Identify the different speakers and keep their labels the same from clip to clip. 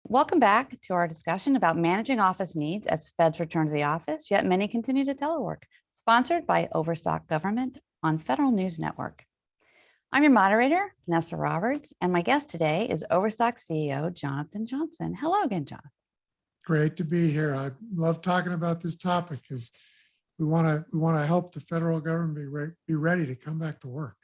Speaker 1: Welcome back to our discussion about managing office needs as feds return to the office, yet many continue to telework, sponsored by Overstock Government on Federal News Network. I'm your moderator, Vanessa Roberts, and my guest today is Overstock CEO, Jonathan Johnson. Hello again, Jonathan.
Speaker 2: Great to be here. I love talking about this topic because we want to help the federal government be ready to come back to work.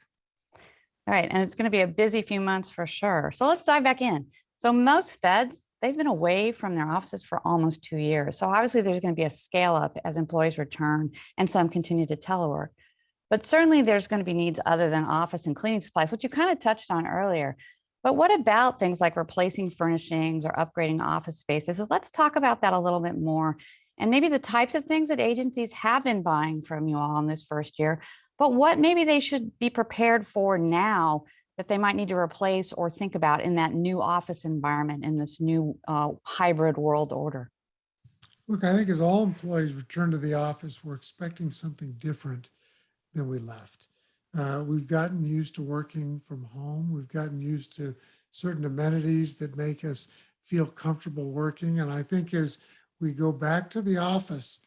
Speaker 1: All right, and it's going to be a busy few months for sure. So let's dive back in. So most feds, they've been away from their offices for almost 2 years. So obviously there's going to be a scale up as employees return and some continue to telework. But certainly there's going to be needs other than office and cleaning supplies, which you kind of touched on earlier. But what about things like replacing furnishings or upgrading office spaces? So let's talk about that a little bit more and maybe the types of things that agencies have been buying from you all in this first year, but what maybe they should be prepared for now that they might need to replace or think about in that new office environment in this new hybrid world order.
Speaker 2: Look, I think as all employees return to the office, we're expecting something different than we left. We've gotten used to working from home. We've gotten used to certain amenities that make us feel comfortable working. And I think as we go back to the office,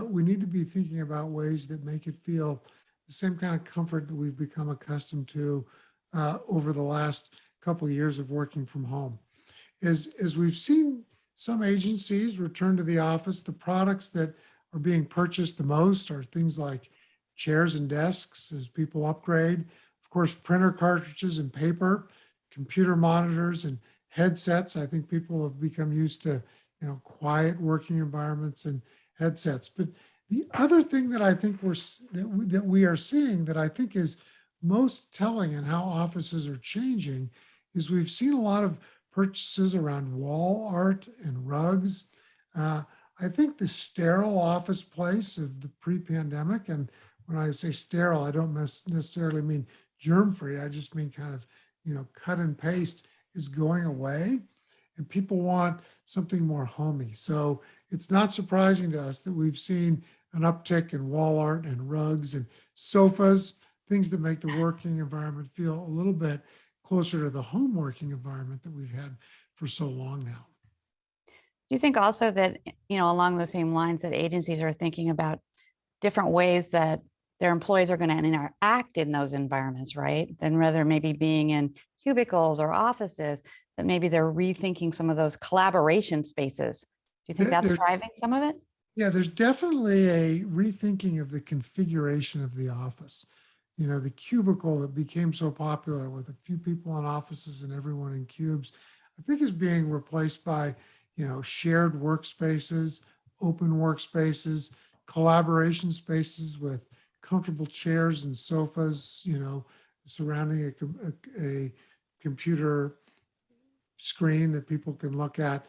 Speaker 2: we need to be thinking about ways that make it feel the same kind of comfort that we've become accustomed to over the last couple of years of working from home. As we've seen some agencies return to the office, the products that are being purchased the most are things like chairs and desks as people upgrade, of course, printer cartridges and paper, computer monitors and headsets. I think people have become used to, quiet working environments and headsets. But the other thing that I think we are seeing that I think is most telling in how offices are changing is we've seen a lot of purchases around wall art and rugs. I think the sterile office place of the pre-pandemic, and when I say sterile, I don't necessarily mean germ-free. I just mean kind of, cut and paste is going away, and people want something more homey. So it's not surprising to us that we've seen an uptick in wall art and rugs and sofas, things that make the working environment feel a little bit closer to the home working environment that we've had for so long now.
Speaker 1: Do you think also that, along those same lines that agencies are thinking about different ways that their employees are going to interact in those environments, right? Than rather maybe being in cubicles or offices, that maybe they're rethinking some of those collaboration spaces. Do you think that's driving some of it?
Speaker 2: Yeah, there's definitely a rethinking of the configuration of the office. The cubicle that became so popular with a few people in offices and everyone in cubes, I think is being replaced by, shared workspaces, open workspaces, collaboration spaces with comfortable chairs and sofas, surrounding a computer screen that people can look at.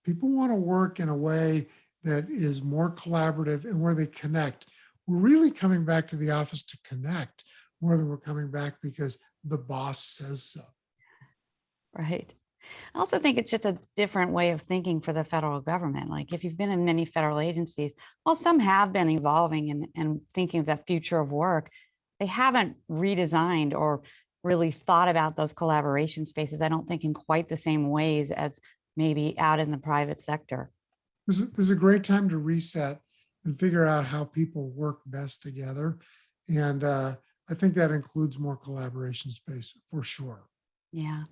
Speaker 2: People want to work in a way that is more collaborative and where they connect. We're really coming back to the office to connect more than we're coming back because the boss says so.
Speaker 1: Right. I also think it's just a different way of thinking for the federal government. Like if you've been in many federal agencies, while some have been evolving and thinking of that future of work, they haven't redesigned or really thought about those collaboration spaces, I don't think in quite the same ways as maybe out in the private sector.
Speaker 2: This is a great time to reset and figure out how people work best together. And I think that includes more collaboration space for sure.
Speaker 1: Yeah.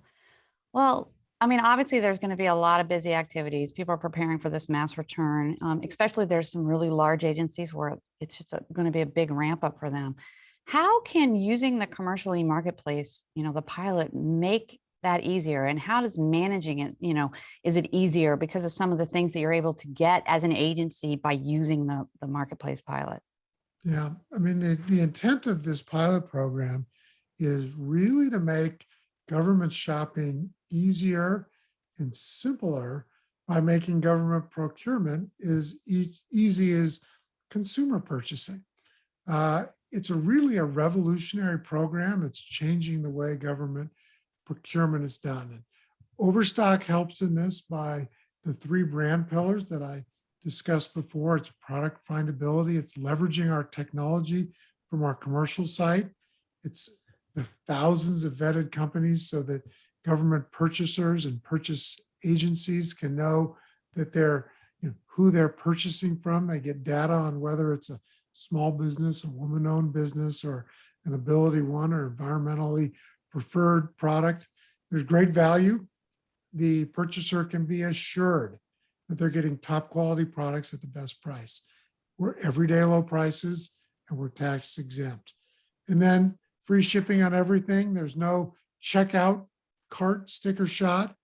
Speaker 1: Well, I mean, obviously there's going to be a lot of busy activities. People are preparing for this mass return, especially there's some really large agencies where it's just going to be a big ramp up for them. How can using the commercial marketplace, the pilot, make that easier? And how does managing it, is it easier because of some of the things that you're able to get as an agency by using the marketplace pilot?
Speaker 2: Yeah, I mean, the intent of this pilot program is really to make government shopping easier and simpler by making government procurement as easy as consumer purchasing. It's really a revolutionary program. It's changing the way government procurement is done. And Overstock helps in this by the 3 brand pillars that I discussed before. It's product findability. It's leveraging our technology from our commercial site. It's the thousands of vetted companies so that government purchasers and purchase agencies can know that they're, who they're purchasing from. They get data on whether it's a small business, a woman-owned business, or an Ability One or environmentally preferred product. There's great value. The purchaser can be assured that they're getting top quality products at the best price. We're everyday low prices and we're tax exempt. And then free shipping on everything. There's no checkout cart sticker shock.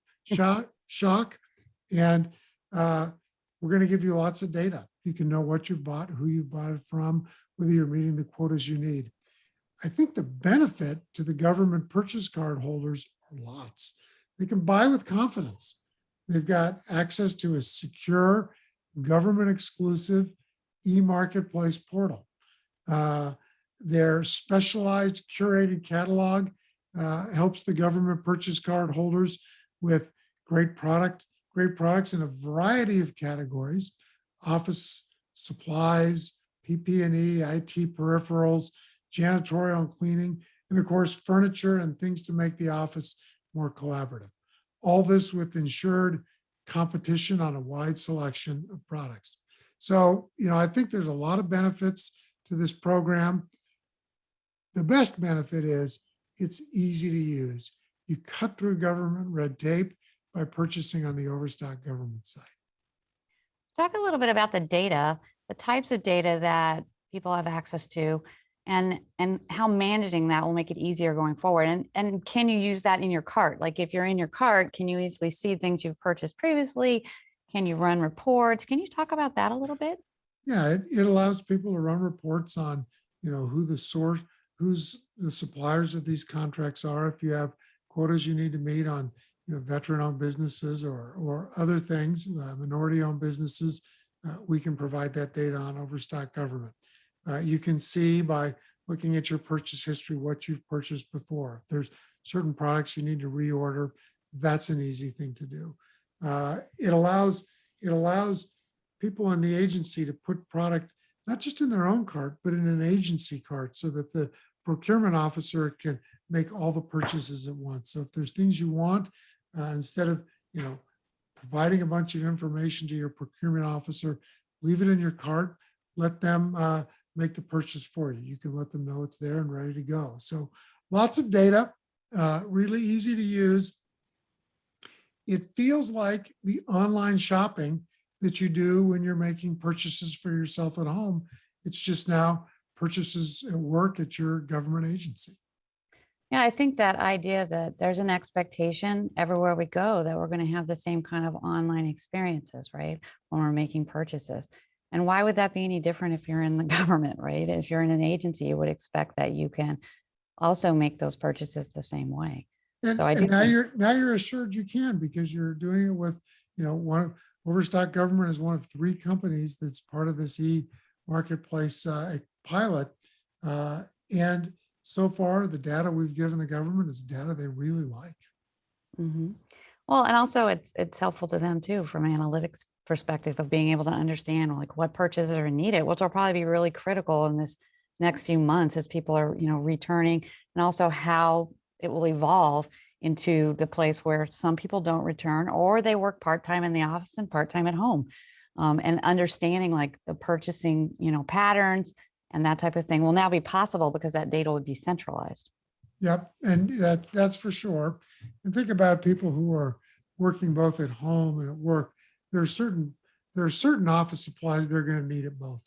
Speaker 2: And we're going to give you lots of data. You can know what you've bought, who you've bought it from, whether you're meeting the quotas you need. I think the benefit to the government purchase card holders are lots. They can buy with confidence. They've got access to a secure, government exclusive e-marketplace portal. Their specialized curated catalog helps the government purchase card holders with great products in a variety of categories: office supplies, PP&E, IT peripherals, janitorial and cleaning, and of course, furniture and things to make the office more collaborative. All this with ensured competition on a wide selection of products. So, I think there's a lot of benefits to this program. The best benefit is it's easy to use. You cut through government red tape by purchasing on the Overstock government site.
Speaker 1: Talk a little bit about the data, the types of data that people have access to, and how managing that will make it easier going forward. And can you use that in your cart? Like if you're in your cart, can you easily see things you've purchased previously? Can you run reports? Can you talk about that a little bit?
Speaker 2: Yeah, it allows people to run reports on, who the source, who's the suppliers of these contracts are. If you have quotas you need to meet on, veteran-owned businesses or other things, minority-owned businesses, we can provide that data on Overstock government. You can see by looking at your purchase history what you've purchased before. If there's certain products you need to reorder, that's an easy thing to do. It allows people in the agency to put product not just in their own cart, but in an agency cart so that the procurement officer can make all the purchases at once. So if there's things you want, instead of providing a bunch of information to your procurement officer, leave it in your cart, let them make the purchase for you. You can let them know it's there and ready to go. So lots of data, really easy to use. It feels like the online shopping that you do when you're making purchases for yourself at home. It's just now purchases at work at your government agency.
Speaker 1: Yeah, I think that idea that there's an expectation everywhere we go that we're going to have the same kind of online experiences, right? When we're making purchases. And why would that be any different if you're in the government, right? If you're in an agency, you would expect that you can also make those purchases the same way.
Speaker 2: And,
Speaker 1: so I do
Speaker 2: now you're assured you can, because you're doing it with, Overstock government is one of 3 companies that's part of this e-marketplace pilot. And so far, the data we've given the government is data they really like.
Speaker 1: Mm-hmm. Well, and also it's helpful to them too, from analytics perspective of being able to understand like what purchases are needed, which will probably be really critical in this next few months as people are, returning, and also how it will evolve into the place where some people don't return or they work part-time in the office and part-time at home. And understanding like the purchasing, patterns and that type of thing will now be possible because that data would be centralized.
Speaker 2: Yep, and that's for sure. And think about people who are working both at home and at work. There are certain office supplies they're going to need at both.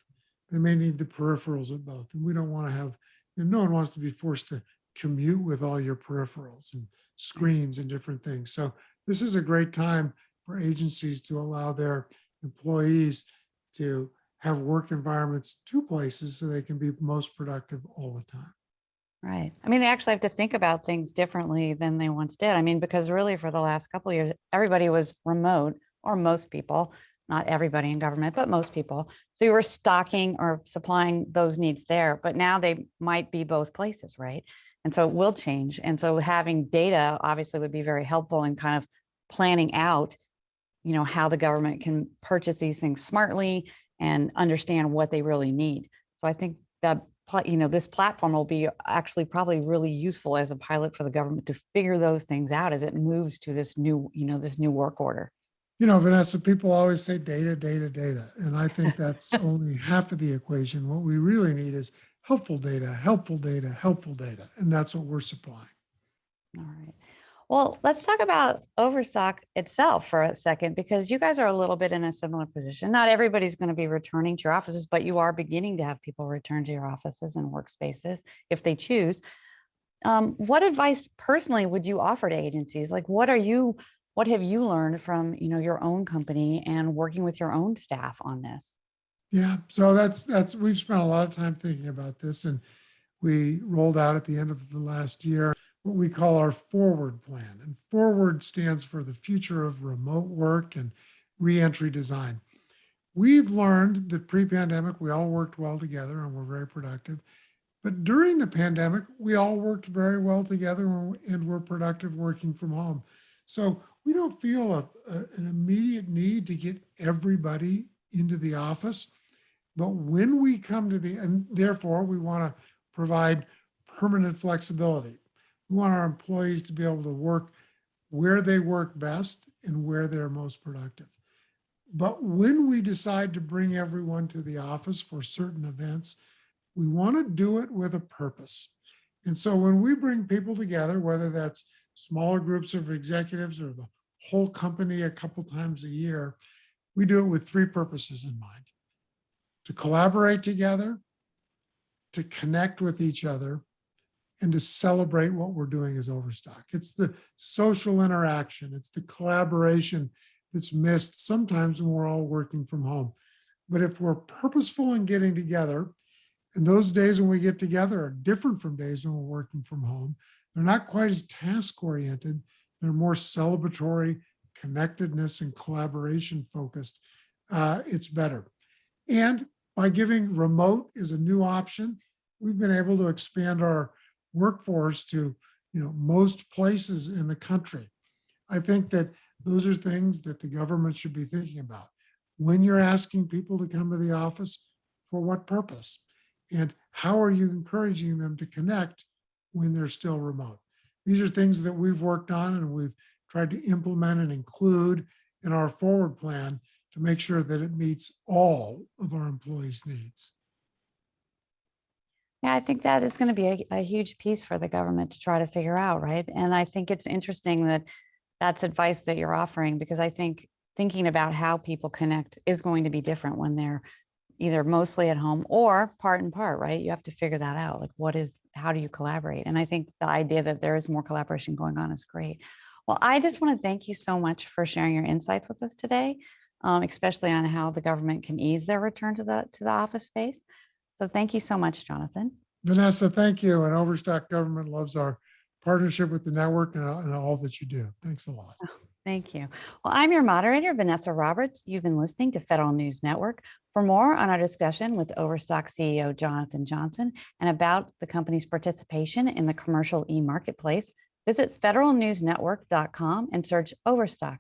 Speaker 2: They may need the peripherals at both, and we don't want to have. No one wants to be forced to commute with all your peripherals and screens and different things. So this is a great time for agencies to allow their employees to have work environments 2 places so they can be most productive all the time.
Speaker 1: Right. I mean, they actually have to think about things differently than they once did. I mean, because really for the last couple of years, everybody was remote, or most people, not everybody in government, but most people. So you were stocking or supplying those needs there, but now they might be both places, right? And so it will change. And so having data obviously would be very helpful in kind of planning out, how the government can purchase these things smartly and understand what they really need. So I think that this platform will be actually probably really useful as a pilot for the government to figure those things out as it moves to this new, this new work order.
Speaker 2: Vanessa, people always say data, data, data. And I think that's only half of the equation. What we really need is helpful data, helpful data, helpful data. And that's what we're supplying.
Speaker 1: All right. Well, let's talk about Overstock itself for a second, because you guys are a little bit in a similar position. Not everybody's going to be returning to your offices, but you are beginning to have people return to your offices and workspaces if they choose. What advice personally would you offer to agencies? Like, what have you learned from, your own company and working with your own staff on this?
Speaker 2: Yeah. So we've spent a lot of time thinking about this, and we rolled out at the end of the last year what we call our forward plan. And forward stands for the future of remote work and reentry design. We've learned that pre-pandemic, we all worked well together and were very productive. But during the pandemic, we all worked very well together and were productive working from home. So we don't feel an immediate need to get everybody into the office. But when we come to and therefore we want to provide permanent flexibility. We want our employees to be able to work where they work best and where they're most productive. But when we decide to bring everyone to the office for certain events, we want to do it with a purpose. And so when we bring people together, whether that's smaller groups of executives or the whole company a couple times a year, we do it with three purposes in mind: to collaborate together, to connect with each other, and to celebrate what we're doing as Overstock. It's the social interaction, it's the collaboration that's missed sometimes when we're all working from home. But if we're purposeful in getting together, and those days when we get together are different from days when we're working from home, they're not quite as task oriented, they're more celebratory, connectedness and collaboration focused, it's better. And by giving remote as a new option, we've been able to expand our workforce to most places in the country. I think that those are things that the government should be thinking about. When you're asking people to come to the office, for what purpose? And how are you encouraging them to connect when they're still remote? These are things that we've worked on and we've tried to implement and include in our forward plan to make sure that it meets all of our employees' needs.
Speaker 1: Yeah, I think that is going to be a huge piece for the government to try to figure out, right? And I think it's interesting that that's advice that you're offering, because I think thinking about how people connect is going to be different when they're either mostly at home or part and part, right? You have to figure that out. Like, how do you collaborate? And I think the idea that there is more collaboration going on is great. Well, I just want to thank you so much for sharing your insights with us today, especially on how the government can ease their return to the office space. So thank you so much, Jonathan.
Speaker 2: Vanessa, thank you. And Overstock Government loves our partnership with the network and all that you do. Thanks a lot.
Speaker 1: Thank you. Well, I'm your moderator, Vanessa Roberts. You've been listening to Federal News Network. For more on our discussion with Overstock CEO Jonathan Johnson and about the company's participation in the commercial e-marketplace, visit federalnewsnetwork.com and search Overstock.